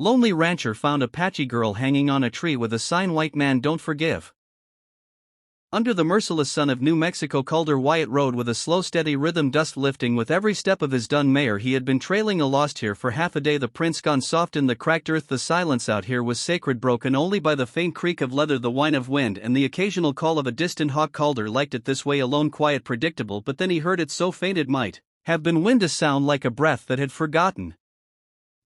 Lonely rancher found Apache girl hanging on a tree with a sign white man don't forgive. Under the merciless sun of New Mexico, Calder Wyatt rode with a slow steady rhythm, dust lifting with every step of his dun mare. He had been trailing a lost here for half a day, the prints gone soft in the cracked earth. The silence out here was sacred, broken only by the faint creak of leather, the whine of wind, and the occasional call of a distant hawk. Calder liked it this way, alone, quiet, predictable, but then he heard it so faint it might have been wind, a sound like a breath that had forgotten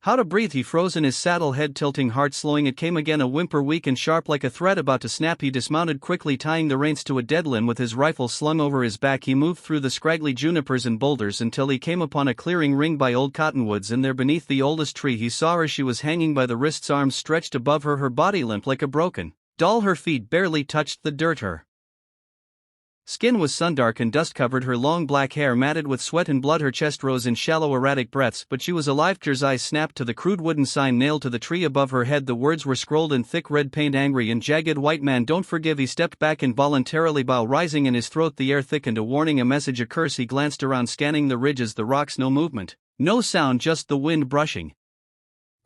how to breathe. He froze in his saddle, head tilting, heart slowing. It came again, a whimper weak and sharp like a thread about to snap. He dismounted quickly, tying the reins to a dead limb with his rifle slung over his back. He moved through the scraggly junipers and boulders until he came upon a clearing ringed by old cottonwoods, and there beneath the oldest tree he saw her. She was hanging by the wrists, arms stretched above her body limp like a broken doll. Her feet barely touched the dirt. Her skin was sun-dark and dust-covered, her long black hair matted with sweat and blood. Her chest rose in shallow erratic breaths, but she was alive. Calder's eyes snapped to the crude wooden sign nailed to the tree above her head. The words were scrolled in thick red paint, angry and jagged: white man don't forgive. He stepped back involuntarily, bile rising in his throat. The air thickened, a warning, a message, a curse. He glanced around, scanning the ridges, the rocks. No movement, no sound, just the wind brushing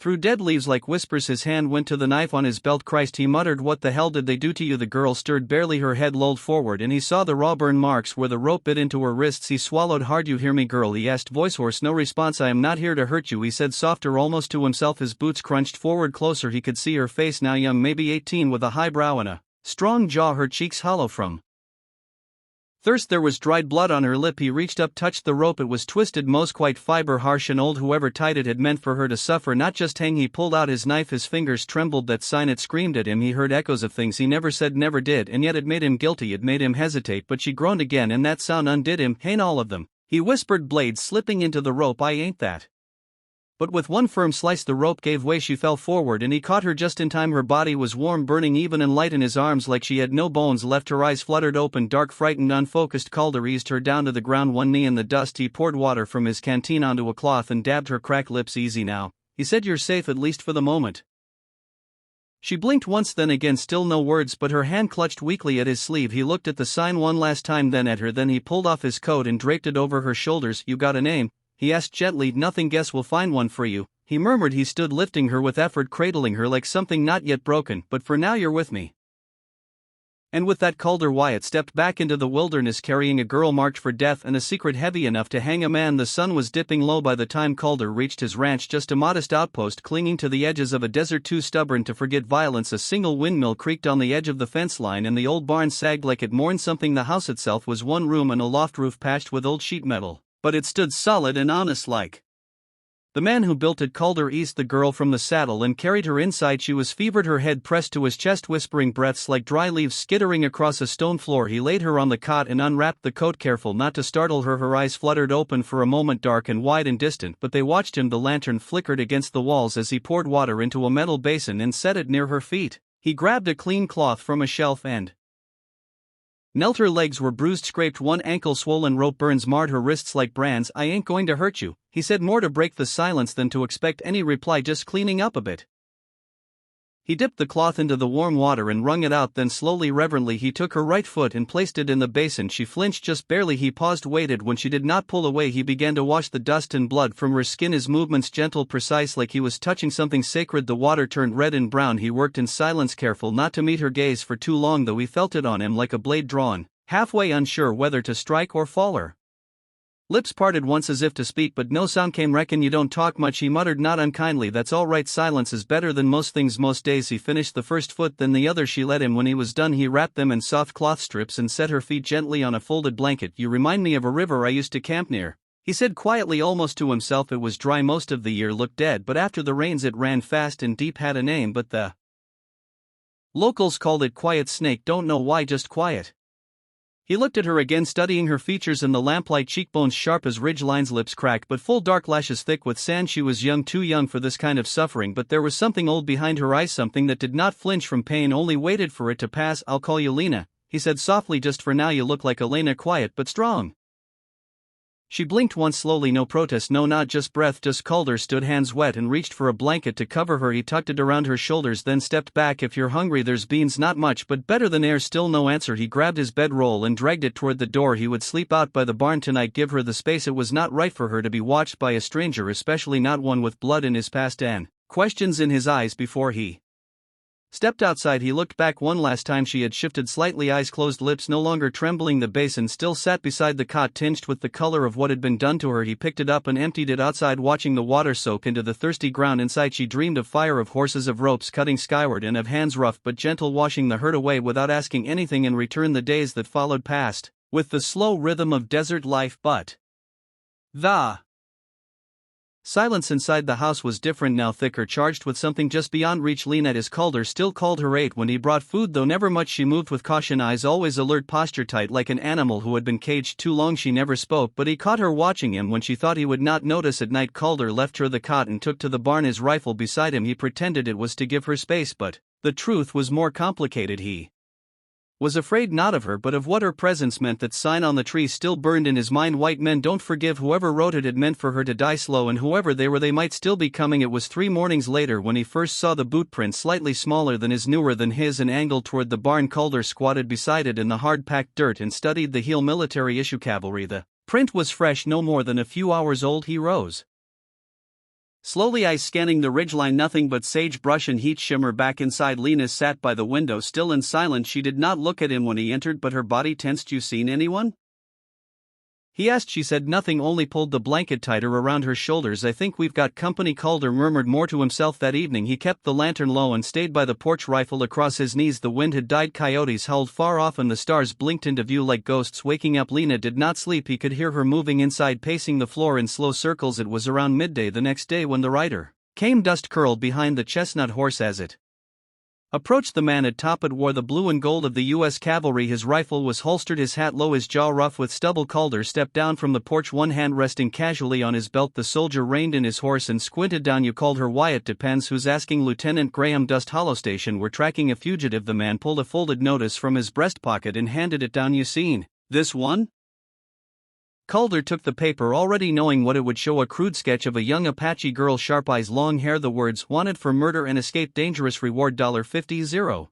through dead leaves like whispers. His hand went to the knife on his belt. Christ, he muttered, what the hell did they do to you? The girl stirred barely, her head lolled forward, and he saw the raw burn marks where the rope bit into her wrists. He swallowed hard. You hear me, girl? He asked, voice hoarse. No response. I am not here to hurt you, he said, softer, almost to himself. His boots crunched forward closer. He could see her face, now young, maybe 18, with a high brow and a strong jaw, her cheeks hollow from thirst. There was dried blood on her lip. He reached up, touched the rope. It was twisted, most quite fiber, harsh and old. Whoever tied it had meant for her to suffer, not just hang. He pulled out his knife, his fingers trembled. That sign, it screamed at him. He heard echoes of things he never said, never did, and yet it made him guilty. It made him hesitate, but she groaned again, and that sound undid him. Ain't all of them, he whispered, blades slipping into the rope. I ain't that. But with one firm slice the rope gave way. She fell forward and he caught her just in time. Her body was warm, burning, even and light in his arms, like she had no bones left. Her eyes fluttered open, dark, frightened, unfocused. Calder eased her down to the ground, one knee in the dust. He poured water from his canteen onto a cloth and dabbed her cracked lips. Easy now, he said, you're safe, at least for the moment. She blinked once, then again, still no words, but her hand clutched weakly at his sleeve. He looked at the sign one last time, then at her, then he pulled off his coat and draped it over her shoulders. You got a name? He asked gently. Nothing, guess we'll find one for you, he murmured. He stood lifting her with effort, cradling her like something not yet broken. But for now you're with me. And with that, Calder Wyatt stepped back into the wilderness, carrying a girl marked for death and a secret heavy enough to hang a man. The sun was dipping low by the time Calder reached his ranch, just a modest outpost clinging to the edges of a desert too stubborn to forget violence. A single windmill creaked on the edge of the fence line, and the old barn sagged like it mourned something. The house itself was one room and a loft roof patched with old sheet metal, but it stood solid and honest like. The man who built it. Calder eased the girl from the saddle and carried her inside. She was fevered, her head pressed to his chest, whispering breaths like dry leaves skittering across a stone floor. He laid her on the cot and unwrapped the coat, careful not to startle her. Her eyes fluttered open for a moment, dark and wide and distant, but they watched him. The lantern flickered against the walls as he poured water into a metal basin and set it near her feet. He grabbed a clean cloth from a shelf and knelt. Her legs were bruised, scraped, one ankle swollen, rope burns marred her wrists like brands. I ain't going to hurt you, he said, more to break the silence than to expect any reply, just cleaning up a bit. He dipped the cloth into the warm water and wrung it out, then slowly, reverently, he took her right foot and placed it in the basin. She flinched just barely. He paused, waited. When she did not pull away, he began to wash the dust and blood from her skin, his movements gentle, precise, like he was touching something sacred. The water turned red and brown. He worked in silence, careful not to meet her gaze for too long, though he felt it on him like a blade drawn halfway, unsure whether to strike or fall. Her lips parted once as if to speak, but no sound came. Reckon you don't talk much, he muttered, not unkindly. That's all right, silence is better than most things most days. He finished the first foot, then the other. She let him. When he was done, he wrapped them in soft cloth strips and set her feet gently on a folded blanket. You remind me of a river I used to camp near, he said quietly, almost to himself. It was dry most of the year, looked dead, but after the rains it ran fast and deep. Had a name, but the locals called it Quiet Snake. Don't know why, just quiet. He looked at her again, studying her features in the lamplight, cheekbones sharp as ridge lines, lips cracked but full, dark lashes thick with sand. She was young, too young for this kind of suffering, but there was something old behind her eyes, something that did not flinch from pain, only waited for it to pass. I'll call you Lena, he said softly, just for now. You look like Elena, quiet but strong. She blinked once slowly, no protest, no nod, just breath. Just Calder stood, hands wet, and reached for a blanket to cover her. He tucked it around her shoulders, then stepped back. If you're hungry, there's beans, not much, but better than air. Still no answer. He grabbed his bedroll and dragged it toward the door. He would sleep out by the barn tonight, give her the space. It was not right for her to be watched by a stranger, especially not one with blood in his past, and questions in his eyes before he stepped outside. He looked back one last time. She had shifted slightly, eyes closed, lips no longer trembling. The basin still sat beside the cot, tinged with the color of what had been done to her. He picked it up and emptied it outside, watching the water soak into the thirsty ground inside. She dreamed of fire, of horses, of ropes cutting skyward, and of hands rough but gentle washing the hurt away without asking anything in return. The days that followed passed with the slow rhythm of desert life, but the silence inside the house was different now, thicker, charged with something just beyond reach. Lena, as Calder still called her, ate when he brought food, though never much. She moved with caution, eyes always alert, posture tight like an animal who had been caged too long. She never spoke, but he caught her watching him when she thought he would not notice. At night, Calder left her the cot and took to the barn, his rifle beside him. He pretended it was to give her space, but the truth was more complicated. He was afraid not of her but of what her presence meant. That sign on the tree still burned in his mind: white men don't forgive. Whoever wrote it had meant for her to die slow, and whoever they were, they might still be coming. It was 3 mornings later when he first saw the boot print, slightly smaller than his, newer than his, and angled toward the barn. Calder squatted beside it in the hard-packed dirt and studied the heel. Military issue cavalry. The print was fresh, no more than a few hours old. He rose slowly, eyes scanning the ridgeline. Nothing but sagebrush and heat shimmer back inside. Lena sat by the window, still and silent. She did not look at him when he entered, but her body tensed. You seen anyone? He asked. She said nothing, only pulled the blanket tighter around her shoulders. I think we've got company. Calder murmured more to himself. That evening he kept the lantern low and stayed by the porch, rifle across his knees. The wind had died, coyotes howled far off, and the stars blinked into view like ghosts waking up. Lena did not sleep. He could hear her moving inside, pacing the floor in slow circles. It was around midday the next day when the rider came. Dust curled behind the chestnut horse as it approached. The man atop it wore the blue and gold of the U.S. Cavalry. His rifle was holstered, his hat low, his jaw rough with stubble. Calder stepped down from the porch, one hand resting casually on his belt. The soldier reined in his horse and squinted down. You called her? Wyatt. Depends who's asking. Lieutenant Graham, Dust Hollow Station. We're tracking a fugitive. The man pulled a folded notice from his breast pocket and handed it down. You seen this one? Calder took the paper, already knowing what it would show: a crude sketch of a young Apache girl, sharp eyes, long hair, the words "wanted for murder and escape, dangerous, reward $50."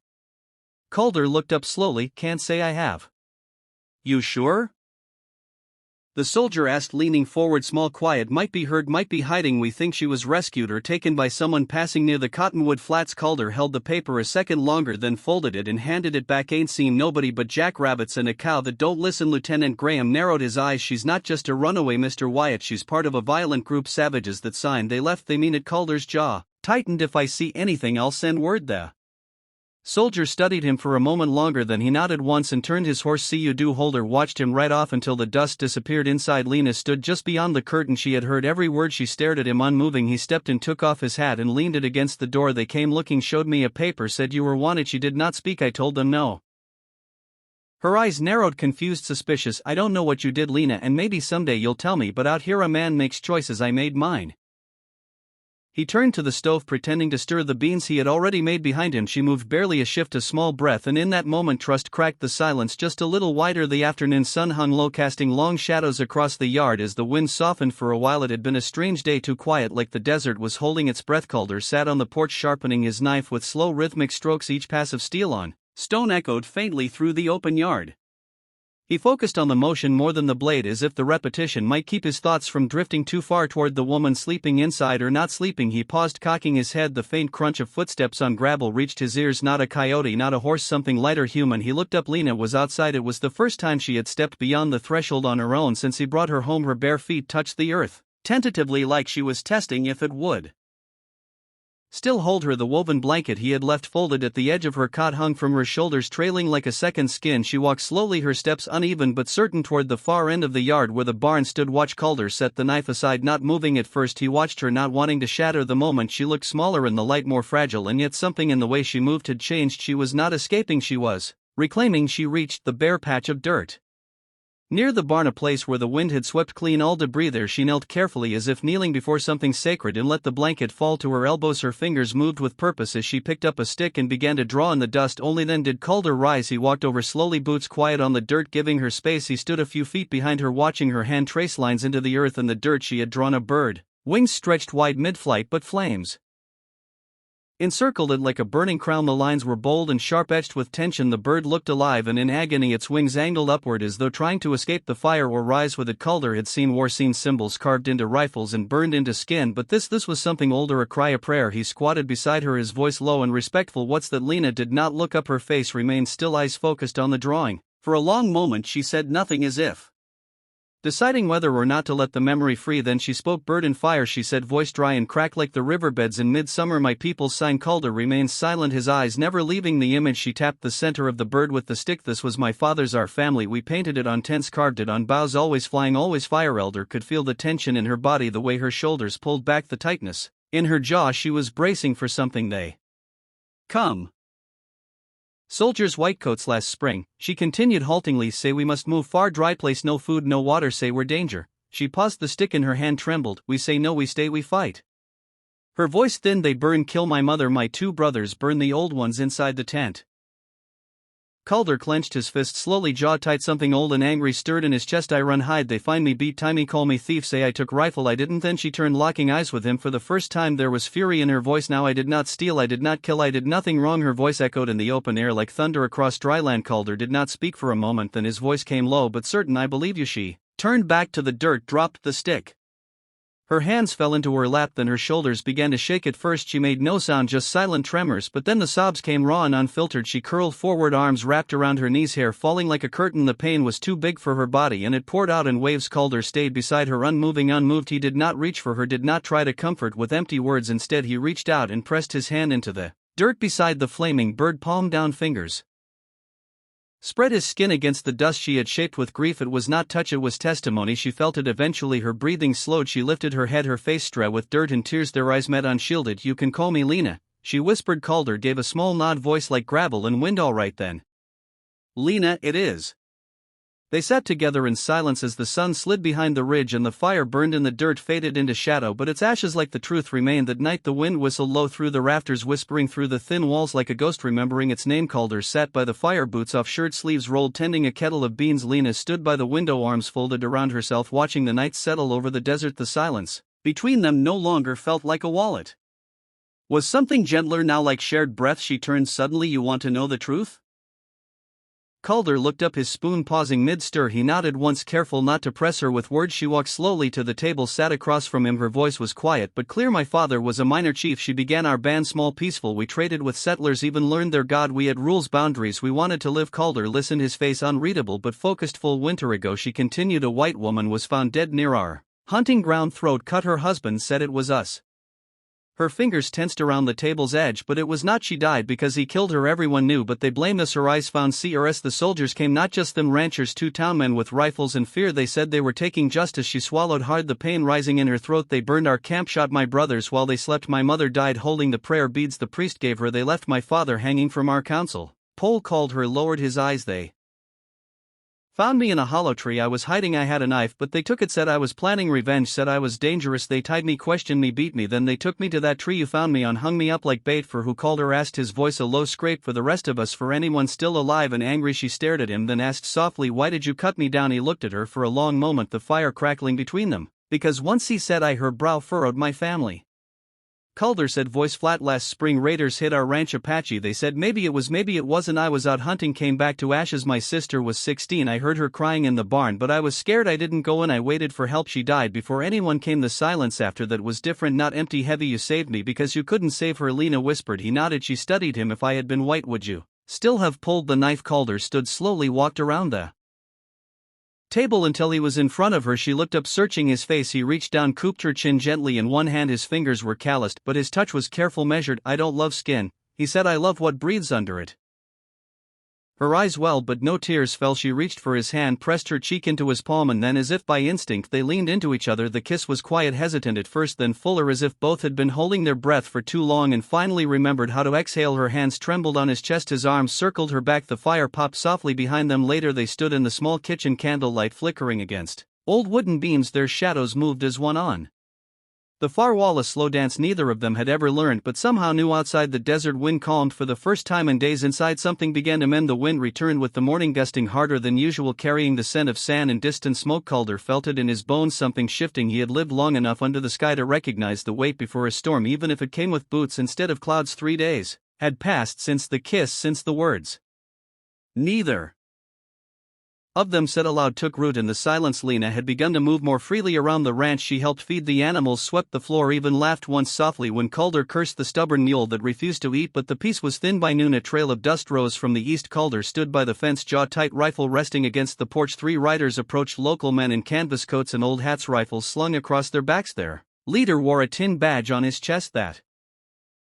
Calder looked up slowly. Can't say I have. You sure? The soldier asked, leaning forward, small, quiet. Might be heard, might be hiding. We think she was rescued or taken by someone passing near the Cottonwood Flats. Calder held the paper a second longer, then folded it and handed it back. Ain't seen nobody but jackrabbits and a cow that don't listen. Lieutenant Graham narrowed his eyes. She's not just a runaway, Mr. Wyatt. She's part of a violent group. Savages that signed. They left. They mean it. Calder's jaw tightened. If I see anything, I'll send word. The soldier studied him for a moment longer, then he nodded once and turned his horse. See you do. Holder watched him right off until the dust disappeared inside. Lena stood just beyond the curtain. She had heard every word. She stared at him unmoving. He stepped and took off his hat and leaned it against the door. They came looking, showed me a paper, said you were wanted. She did not speak. I told them no. Her eyes narrowed, confused, suspicious. I don't know what you did, Lena, and maybe someday you'll tell me, but out here a man makes choices. I made mine. He turned to the stove, pretending to stir the beans he had already made behind him. She moved barely, a shift, a small breath, and in that moment trust cracked the silence just a little wider. The afternoon sun hung low, casting long shadows across the yard as the wind softened. For a while it had been a strange day, too quiet, like the desert was holding its breath. Calder sat on the porch, sharpening his knife with slow rhythmic strokes. Each pass of steel on stone echoed faintly through the open yard. He focused on the motion more than the blade, as if the repetition might keep his thoughts from drifting too far toward the woman sleeping inside or not sleeping. He paused, cocking his head. The faint crunch of footsteps on gravel reached his ears. Not a coyote, not a horse, something lighter, human. He looked up. Lena was outside. It was the first time she had stepped beyond the threshold on her own since he brought her home. Her bare feet touched the earth, tentatively, like she was testing if it would still hold her. The woven blanket he had left folded at the edge of her cot hung from her shoulders, trailing like a second skin. She walked slowly, her steps uneven but certain, toward the far end of the yard where the barn stood. Watch. Calder set the knife aside, not moving. At first he watched her, not wanting to shatter the moment. She looked smaller in the light, more fragile, and yet something in the way she moved had changed. She was not escaping, she was reclaiming. She reached the bare patch of dirt near the barn, a place where the wind had swept clean all debris. There she knelt carefully, as if kneeling before something sacred, and let the blanket fall to her elbows. Her fingers moved with purpose as she picked up a stick and began to draw in the dust. Only then did Calder rise. He walked over slowly, boots quiet on the dirt, giving her space. He stood a few feet behind her, watching her hand trace lines into the earth and the dirt. She had drawn a bird, wings stretched wide mid-flight, but flames Encircled it like a burning crown, the lines were bold and sharp-edged with tension. The bird looked alive and in agony, its wings angled upward as though trying to escape the fire or rise with it. Calder had seen war-scene symbols carved into rifles and burned into skin, but this was something older, a cry, a prayer. He squatted beside her, his voice low and respectful. "What's that?" Lena did not look up, her face remained still, eyes focused on the drawing. For a long moment she said nothing, as if deciding whether or not to let the memory free. Then she spoke. "Bird and fire," she said, voice dry and cracked like the riverbeds in midsummer. "My people's sign." Calder remained silent, his eyes never leaving the image. She tapped the center of the bird with the stick. "This was my father's, our family. We painted it on tents, carved it on boughs, always flying, always fire." Elder could feel the tension in her body, the way her shoulders pulled back, the tightness in her jaw. She was bracing for something. "They come soldiers, whitecoats last spring," she continued haltingly. "Say we must move far, dry place, no food, no water. Say we're danger." She paused, the stick in her hand trembled. "We say no, we stay, we fight." Her voice thinned. "They burn, kill my mother, my 2 brothers, burn the old ones inside the tent." Calder clenched his fist slowly, jaw tight. Something old and angry stirred in his chest. "I run, hide, they find me, beat timey, call me thief, say I took rifle, I didn't." Then she turned, locking eyes with him for the first time. There was fury in her voice now. "I did not steal, I did not kill, I did nothing wrong." Her voice echoed in the open air like thunder across dry land. Calder did not speak for a moment, then his voice came low but certain. "I believe you." She turned back to the dirt, dropped the stick. Her hands fell into her lap, then her shoulders began to shake. At first she made no sound, just silent tremors, but then the sobs came raw and unfiltered. She curled forward, arms wrapped around her knees, hair falling like a curtain. The pain was too big for her body and it poured out in waves. Calder stayed beside her, unmoving, unmoved. He did not reach for her, did not try to comfort with empty words. Instead he reached out and pressed his hand into the dirt beside the flaming bird, palm down, fingers spread his skin against the dust she had shaped with grief. It was not touch, it was testimony. She felt it eventually. Her breathing slowed. She lifted her head, her face strewn with dirt and tears. Their eyes met, unshielded. "You can call me Lena," she whispered. Calder gave a small nod, voice like gravel and wind. "All right then, Lena, it is." They sat together in silence as the sun slid behind the ridge and the fire burned in the dirt, faded into shadow, but its ashes like the truth remained. That night the wind whistled low through the rafters, whispering through the thin walls like a ghost remembering its name. Calder sat by the fire, boots off, shirt sleeves rolled, tending a kettle of beans. Lena stood by the window, arms folded around herself, watching the night settle over the desert. The silence between them no longer felt like a wall. It was something gentler now, like shared breath. She turned suddenly. "You want to know the truth?" Calder looked up, his spoon pausing mid-stir. He nodded once, careful not to press her with words. She walked slowly to the table, sat across from him. Her voice was quiet but clear. "My father was a minor chief," she began. "Our band small, peaceful. We traded with settlers, even learned their god. We had rules, boundaries. We wanted to live." Calder listened, his face unreadable but focused. "Full winter ago," she continued, "a white woman was found dead near our hunting ground, throat cut. Her husband said it was us." Her fingers tensed around the table's edge. "But it was not. She died because he killed her. Everyone knew, but they blamed us." Her eyes found CRS. "The soldiers came, not just them ranchers, 2 townmen with rifles and fear. They said they were taking justice." She swallowed hard, the pain rising in her throat. "They burned our camp, shot my brothers while they slept. My mother died holding the prayer beads the priest gave her. They left my father hanging from our council pole." Calder lowered his eyes. "They found me in a hollow tree. I was hiding, I had a knife, but they took it. Said I was planning revenge, said I was dangerous. They tied me, questioned me, beat me, then they took me to that tree you found me on, hung me up like bait for who?" Calder asked, his voice a low scrape. "For the rest of us, for anyone still alive and angry." She stared at him, then asked softly, "Why did you cut me down?" He looked at her for a long moment, the fire crackling between them. "Because once," he said. Her brow furrowed. "My family," Calder said, voice flat. "Last spring raiders hit our ranch, Apache. They said maybe it was, maybe it wasn't. I was out hunting, came back to ashes. My sister was 16. I heard her crying in the barn, but I was scared. I didn't go in. I waited for help. She died before anyone came." The silence after that was different, not empty, heavy. "You saved me because you couldn't save her," Lena whispered. He nodded. She studied him. "If I had been white, would you still have pulled the knife?" Calder stood slowly, walked around the table until he was in front of her. She looked up, searching his face. He reached down, cooped her chin gently in one hand. His fingers were calloused, but his touch was careful, measured. "I don't love skin," he said. "I love what breathes under it." Her eyes welled but no tears fell. She reached for his hand, pressed her cheek into his palm, and then, as if by instinct, they leaned into each other. The kiss was quiet, hesitant at first, then fuller, as if both had been holding their breath for too long and finally remembered how to exhale. Her hands trembled on his chest, his arms circled her back. The fire popped softly behind them. Later they stood in the small kitchen, candlelight flickering against old wooden beams. Their shadows moved as one on The far wall, a slow dance neither of them had ever learned, but somehow knew. Outside, the desert wind calmed for the first time in days. Inside, something began to mend. The wind returned with the morning, gusting harder than usual, carrying the scent of sand and distant smoke. Calder felt it in his bones, something shifting. He had lived long enough under the sky to recognize the wait before a storm, even if it came with boots instead of clouds. 3 days had passed since the kiss, since the words. Neither of them said aloud took root in the silence. Lena had begun to move more freely around the ranch. She helped feed the animals, swept the floor, even laughed once softly when Calder cursed the stubborn mule that refused to eat. But the peace was thin. By noon, a trail of dust rose from the east. Calder stood by the fence, jaw tight, rifle resting against the porch. 3 riders approached, local men in canvas coats and old hats, rifles slung across their backs. Their leader wore a tin badge on his chest that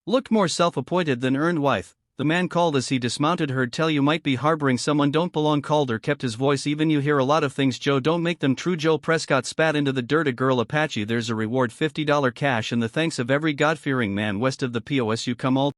looked more self-appointed than earned. Wife, the man called as he dismounted. Heard tell you might be harboring someone don't belong. Calder kept his voice even. You hear a lot of things, Joe, don't make them true. Joe Prescott spat into the dirt. A girl Apache, there's a reward, $50 cash, and the thanks of every God-fearing man west of the POS. You come all